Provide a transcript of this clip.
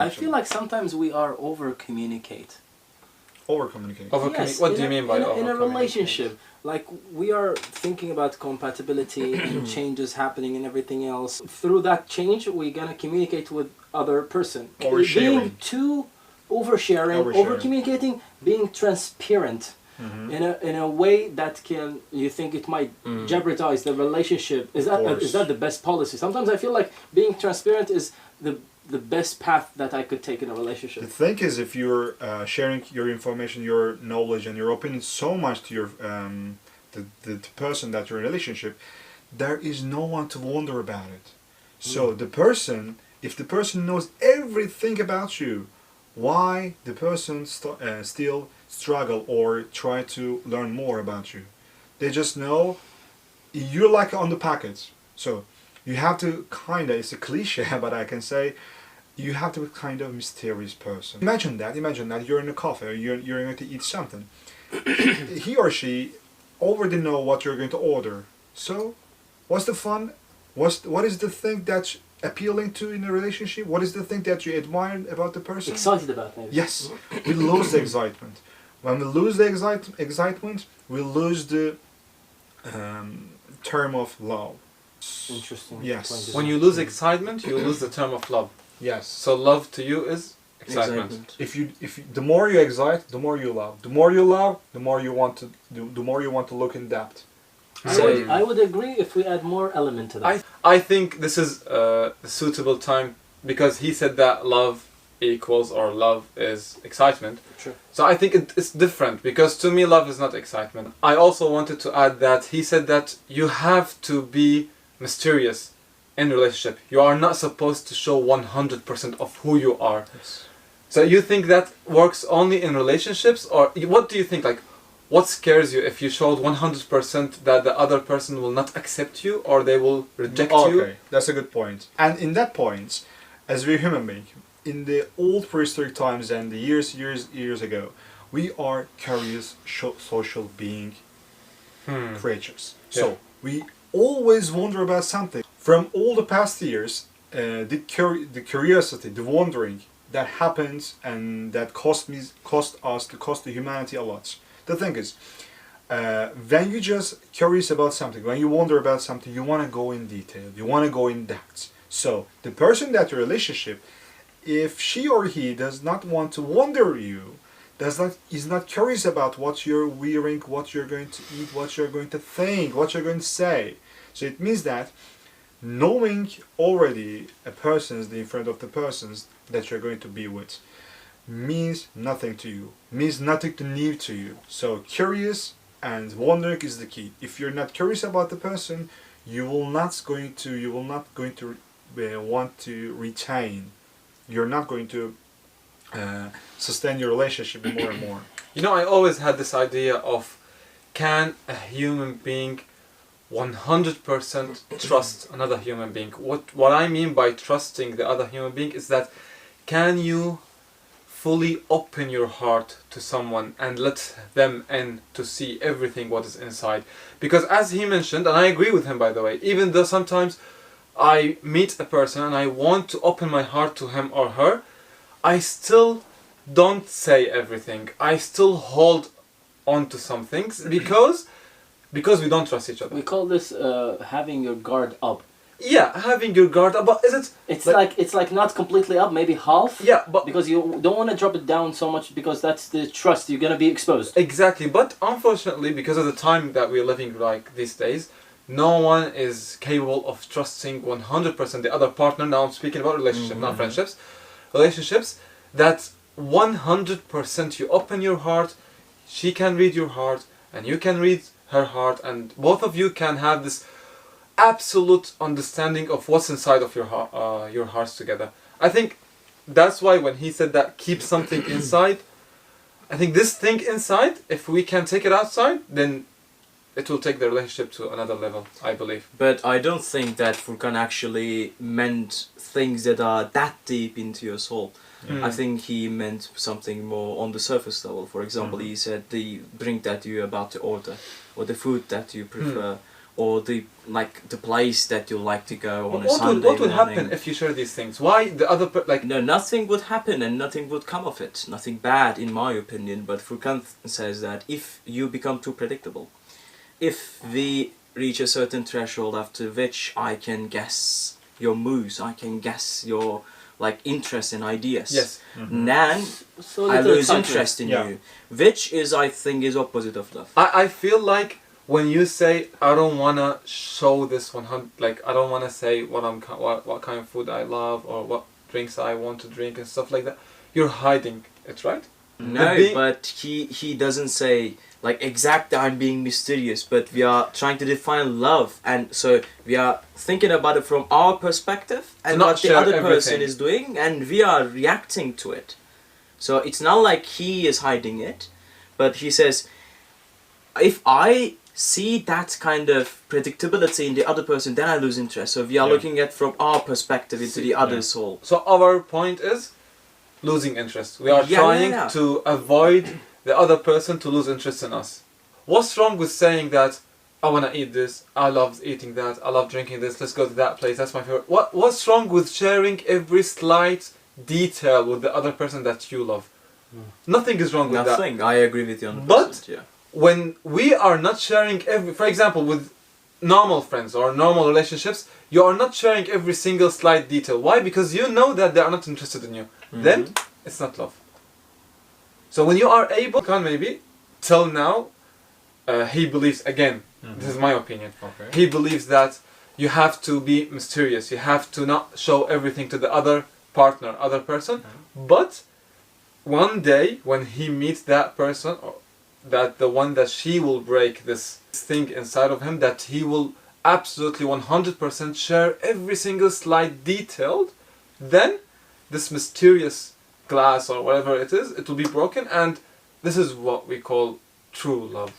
I feel like sometimes we are over-communicate. Over-communicate. Yes, what do you mean by in a over-communicate? relationship? Like, we are thinking about compatibility and changes happening and everything else. Through that change, we're gonna communicate with other person. Oversharing. Being too oversharing, over-communicating, being transparent. In a way that you think it might jeopardize the relationship. Is that the best policy? Sometimes I feel like being transparent is the best path that I could take in a relationship. The thing is, if you're sharing your information, your knowledge, and your opinion so much to your the person that you're in a relationship, there is no one to wonder about it. So if the person knows everything about you, why the person still struggle or try to learn more about you? They just know you're like on the package. So you have to it's a cliche, but I can say you have to be kind of mysterious person. Imagine that you're in a cafe, or you're going to eat something. He or she already know what you're going to order. So what's the fun? What is the thing that's appealing to in a relationship? What is the thing that you admire about the person? Excited about maybe. Yes, we lose the excitement. When we lose the excitement, we lose the term of love. Interesting. Yes. When you lose excitement, you lose the term of love. Yes. So love to you is excitement. If you the more you excite, the more you love. The more you love, the more you want to look in depth. I would agree if we add more element to that. I think this is a suitable time because he said that love equals or love is excitement. Sure. So I think it's different because to me love is not excitement. I also wanted to add that he said that you have to be mysterious in relationship. You are not supposed to show 100% of who you are. Yes. So you think that works only in relationships, or what do you think? Like, what scares you if you showed 100% that the other person will not accept you or they will reject you? Okay, that's a good point. And in that point, as we're human beings, in the old prehistoric times and the years ago, we are curious social being creatures. Yeah. So we always wonder about something. From all the past years, the curiosity, the wondering that happens and that cost the humanity a lot. The thing is, when you just curious about something, when you wonder about something, you want to go in detail, you want to go in depth. So the person that your relationship, if she or he does not want to wonder you, is not curious about what you're wearing, what you're going to eat, what you're going to think, what you're going to say. So it means that knowing already a person in front of the persons that you're going to be with means nothing to you, means nothing to new to you. So curious and wondering is the key. If you're not curious about the person, you will not going to want to retain. You're not going to sustain your relationship more and more. You know, I always had this idea of, can a human being 100% trust another human being? What I mean by trusting the other human being is that, can you fully open your heart to someone and let them in to see everything what is inside? Because as he mentioned, and I agree with him by the way, even though sometimes I meet a person and I want to open my heart to him or her, I still don't say everything. I still hold on to some things because we don't trust each other. We call this having your guard up. Yeah, having your guard up, but is it? It's like not completely up, maybe half. Yeah, but because you don't want to drop it down so much because that's the trust. You're gonna be exposed. Exactly, but unfortunately, because of the time that we're living like these days, no one is capable of trusting 100% the other partner. Now I'm speaking about relationships, not friendships. Relationships that 100% you open your heart, she can read your heart, and you can read her heart, and both of you can have this absolute understanding of what's inside of your hearts together. I think that's why when he said that keep something inside, I think this thing inside, if we can take it outside, then it will take the relationship to another level, I believe. But I don't think that Furkan actually meant things that are that deep into your soul. I think he meant something more on the surface level. For example, he said the drink that you're about to order, or the food that you prefer, or the place that you like to go on a Sunday What would morning. happen if you share these things? Why the other No, nothing would happen and nothing would come of it. Nothing bad, in my opinion. But Furkan says that if you become too predictable, if we reach a certain threshold after which I can guess your moves, I can guess your interest and ideas. Yes. Then So I little lose excitement. interest in Yeah. you, which is I think is opposite of love. I feel like when you say I don't wanna show this 100, I don't wanna say what kind of food I love or what drinks I want to drink and stuff like that, you're hiding it, right? No, but he doesn't say exactly I'm being mysterious, but we are trying to define love, and so we are thinking about it from our perspective and not what the share other person everything. is doing, and we are reacting to it. So it's not like he is hiding it, but he says, if I see that kind of predictability in the other person, then I lose interest. So we are looking at from our perspective into the other's soul. So our point is losing interest. We are trying to avoid the other person to lose interest in us. What's wrong with saying that I want to eat this, I love eating that, I love drinking this, let's go to that place, that's my favorite. What's wrong with sharing every slight detail with the other person that you love? Nothing is wrong with that. Nothing. I agree with you on the But yeah. when we are not sharing for example, with normal friends or normal relationships, you are not sharing every single slight detail. Why? Because you know that they are not interested in you. Then it's not love. So when you are able, maybe till now, he believes again. This is my opinion. Okay. He believes that you have to be mysterious. You have to not show everything to the other partner, other person. But one day when he meets that person, or that the one that she will break this thing inside of him, that he will absolutely 100% share every single slight detail, then this mysterious glass or whatever it is, it will be broken, and this is what we call true love.